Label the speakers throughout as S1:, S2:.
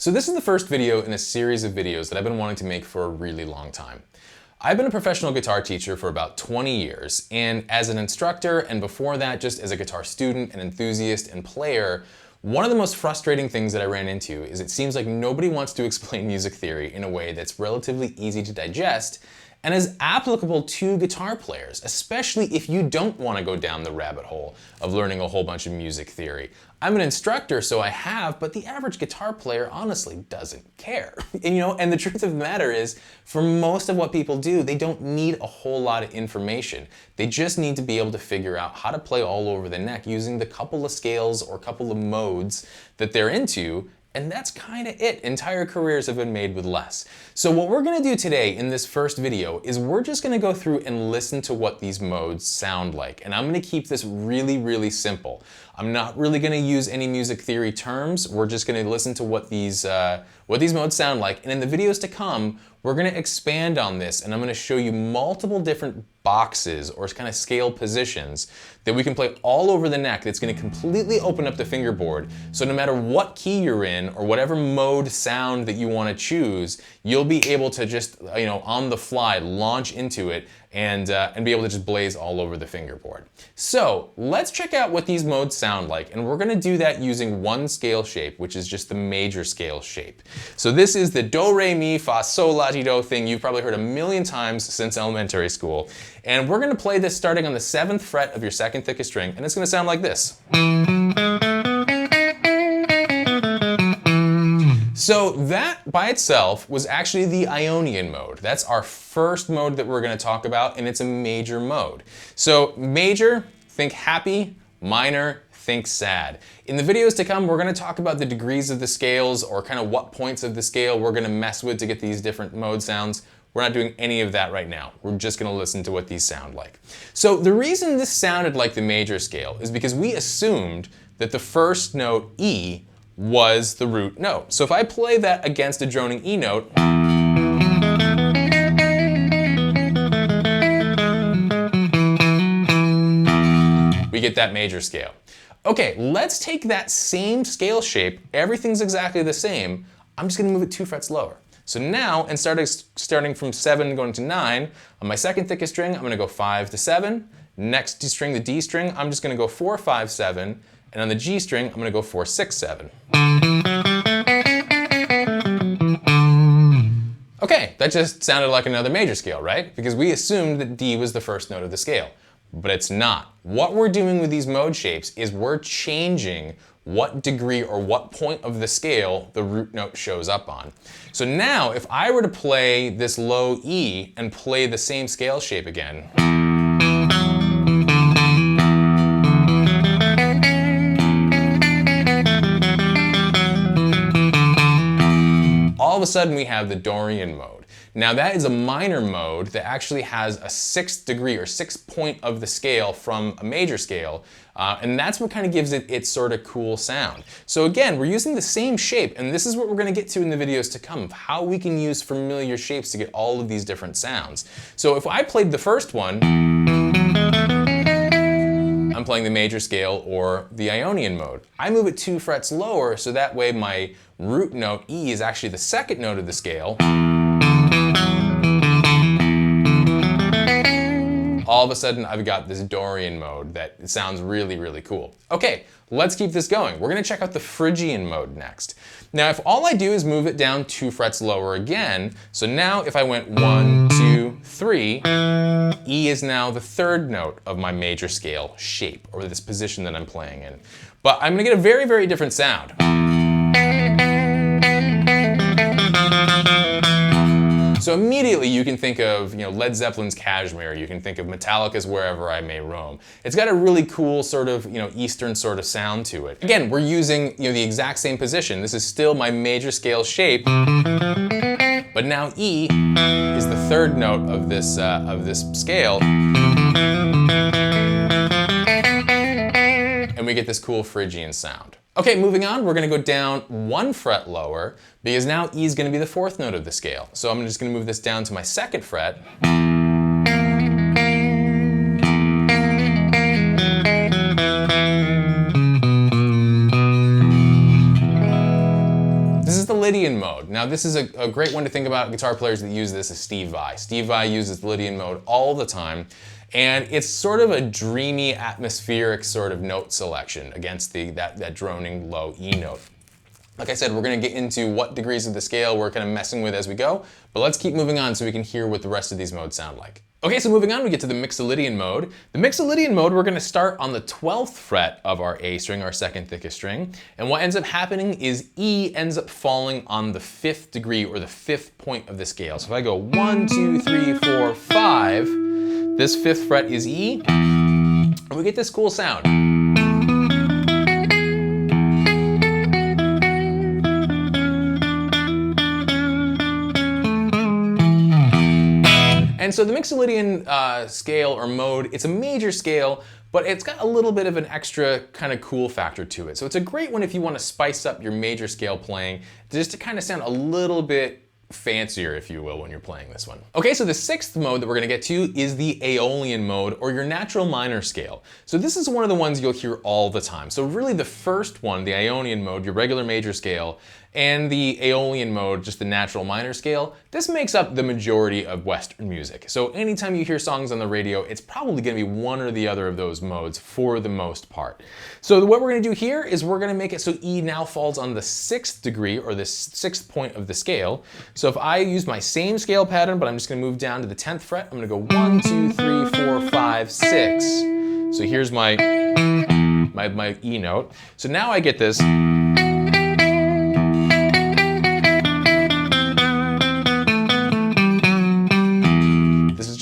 S1: So this is the first video in a series of videos that I've been wanting to make for a really long time. I've been a professional guitar teacher for about 20 years, and as an instructor, and before that just as a guitar student and enthusiast and player, one of the most frustrating things that I ran into is it seems like nobody wants to explain music theory in a way that's relatively easy to digest and is applicable to guitar players, especially if you don't want to go down the rabbit hole of learning a whole bunch of music theory. I'm an instructor, so I have, but the average guitar player honestly doesn't care. And the truth of the matter is, for most of what people do, they don't need a whole lot of information. They just need to be able to figure out how to play all over the neck using the couple of scales or couple of modes that they're into. And that's kind of it. Entire careers have been made with less. So what we're gonna do today in this first video is we're just gonna go through and listen to what these modes sound like. And I'm gonna keep this really, really simple. I'm not really gonna use any music theory terms. We're just gonna listen to what these modes sound like. And in the videos to come, we're gonna expand on this and I'm gonna show you multiple different boxes or kind of scale positions that we can play all over the neck that's gonna completely open up the fingerboard. So no matter what key you're in or whatever mode sound that you wanna choose, you'll be able to just, on the fly, launch into it and be able to just blaze all over the fingerboard. So let's check out what these modes sound like, and we're gonna do that using one scale shape, which is just the major scale shape. So this is the do, re, mi, fa, sol, la, ti, do thing you've probably heard a million times since elementary school. And we're gonna play this starting on the 7th fret of your second thickest string, and it's gonna sound like this. So that by itself was actually the Ionian mode. That's our first mode that we're gonna talk about, and it's a major mode. So major, think happy, minor, think sad. In the videos to come, we're gonna talk about the degrees of the scales or kind of what points of the scale we're gonna mess with to get these different mode sounds. We're not doing any of that right now. We're just gonna listen to what these sound like. So the reason this sounded like the major scale is because we assumed that the first note, E, was the root note. So if I play that against a droning E note, we get that major scale. Okay, let's take that same scale shape, everything's exactly the same, I'm just gonna move it 2 frets lower. So now, and starting from 7 going to 9, on my second thickest string, I'm gonna go 5 to 7. Next string, the D string, I'm just gonna go 4, 5, 7. And on the G string, I'm gonna go 4, 6, 7. Okay, that just sounded like another major scale, right? Because we assumed that D was the first note of the scale, but it's not. What we're doing with these mode shapes is we're changing what degree or what point of the scale the root note shows up on. So now, if I were to play this low E and play the same scale shape again, all of a sudden we have the Dorian mode. Now that is a minor mode that actually has a 6th degree or 6th point of the scale from a major scale, and that's what kind of gives it its sort of cool sound. So again, we're using the same shape, and this is what we're gonna get to in the videos to come, of how we can use familiar shapes to get all of these different sounds. So if I played the first one, I'm playing the major scale or the Ionian mode. I move it 2 frets lower so that way my root note E is actually the second note of the scale. All of a sudden I've got this Dorian mode that sounds really, really cool. Okay, let's keep this going. We're gonna check out the Phrygian mode next. Now if all I do is move it down 2 frets lower again, so now if I went 1, 2, 3, E is now the 3rd note of my major scale shape, or this position that I'm playing in. But I'm gonna get a very, very different sound. So immediately you can think of Led Zeppelin's Kashmir, you can think of Metallica's Wherever I May Roam. It's got a really cool sort of Eastern sort of sound to it. Again, we're using the exact same position. This is still my major scale shape, but now E is the 3rd note of this scale, and we get this cool Phrygian sound. Okay, moving on, we're gonna go down 1 fret lower because now E is gonna be the 4th note of the scale. So I'm just gonna move this down to my 2nd fret. This is the Lydian mode. Now this is a great one to think about. Guitar players that use this is Steve Vai. Steve Vai uses the Lydian mode all the time. And it's sort of a dreamy, atmospheric sort of note selection against that droning low E note. Like I said, we're going to get into what degrees of the scale we're kind of messing with as we go, but let's keep moving on so we can hear what the rest of these modes sound like. Okay, so moving on, we get to the Mixolydian mode. The Mixolydian mode, we're going to start on the 12th fret of our A string, our second thickest string, and what ends up happening is E ends up falling on the 5th degree, or the 5th point of the scale. So if I go 1, 2, 3, 4, 5, this 5th fret is E, and we get this cool sound. And so the Mixolydian scale or mode, it's a major scale, but it's got a little bit of an extra kind of cool factor to it. So it's a great one if you want to spice up your major scale playing, just to kind of sound a little bit fancier, if you will, when you're playing this one. Okay, so the 6th mode that we're going to get to is the Aeolian mode, or your natural minor scale. So this is one of the ones you'll hear all the time. So really the first one, the Ionian mode, your regular major scale, and the Aeolian mode, just the natural minor scale, this makes up the majority of Western music. So anytime you hear songs on the radio, it's probably going to be one or the other of those modes for the most part. So what we're going to do here is we're going to make it so E now falls on the 6th degree, or the 6th point of the scale. So if I use my same scale pattern, but I'm just going to move down to the 10th fret, I'm going to go 1, 2, 3, 4, 5, 6. So here's my E note. So now I get this.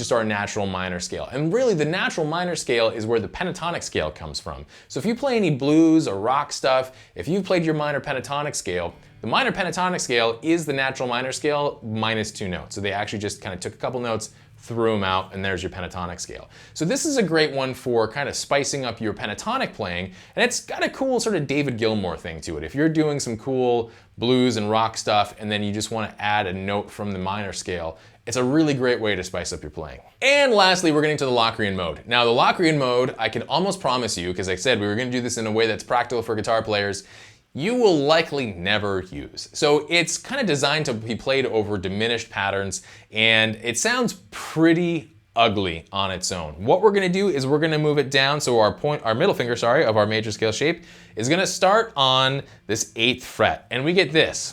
S1: Our natural minor scale. And really the natural minor scale is where the pentatonic scale comes from. So if you play any blues or rock stuff, if you've played your minor pentatonic scale, the minor pentatonic scale is the natural minor scale minus 2 notes. So they actually just kind of took a couple notes, threw them out, and there's your pentatonic scale. So this is a great one for kind of spicing up your pentatonic playing, and it's got a cool sort of David Gilmour thing to it. If you're doing some cool blues and rock stuff and then you just want to add a note from the minor scale, it's a really great way to spice up your playing. And lastly, we're getting to the Locrian mode. Now the Locrian mode, I can almost promise you, because I said we were going to do this in a way that's practical for guitar players, you will likely never use. So it's kind of designed to be played over diminished patterns, and it sounds pretty ugly on its own. What we're going to do is we're going to move it down, so our middle finger, of our major scale shape is going to start on this 8th fret, and we get this.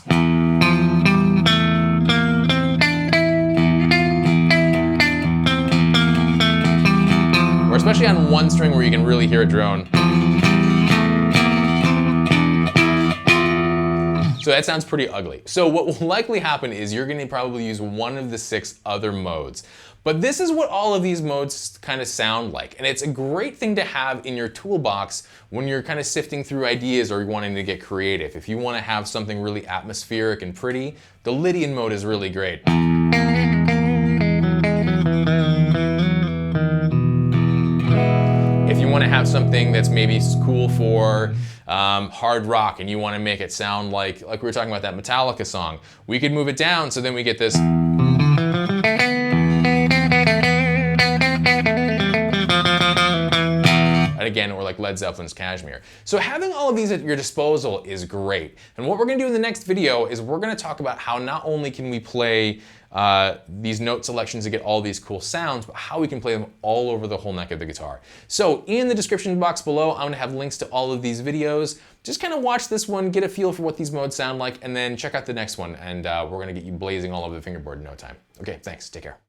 S1: Or especially on one string where you can really hear it drone. So that sounds pretty ugly. So what will likely happen is you're going to probably use one of the 6 other modes. But this is what all of these modes kind of sound like. And it's a great thing to have in your toolbox when you're kind of sifting through ideas or wanting to get creative. If you want to have something really atmospheric and pretty, the Lydian mode is really great. If you want to have something that's maybe cool for hard rock and you want to make it sound like we were talking about that Metallica song, we could move it down so then we get this. And again, or like Led Zeppelin's Kashmir. So having all of these at your disposal is great. And what we're going to do in the next video is we're going to talk about how not only can we play these note selections to get all these cool sounds, but how we can play them all over the whole neck of the guitar. So in the description box below, I'm going to have links to all of these videos. Just kind of watch this one, get a feel for what these modes sound like, and then check out the next one, and we're going to get you blazing all over the fingerboard in no time. Okay, thanks. Take care.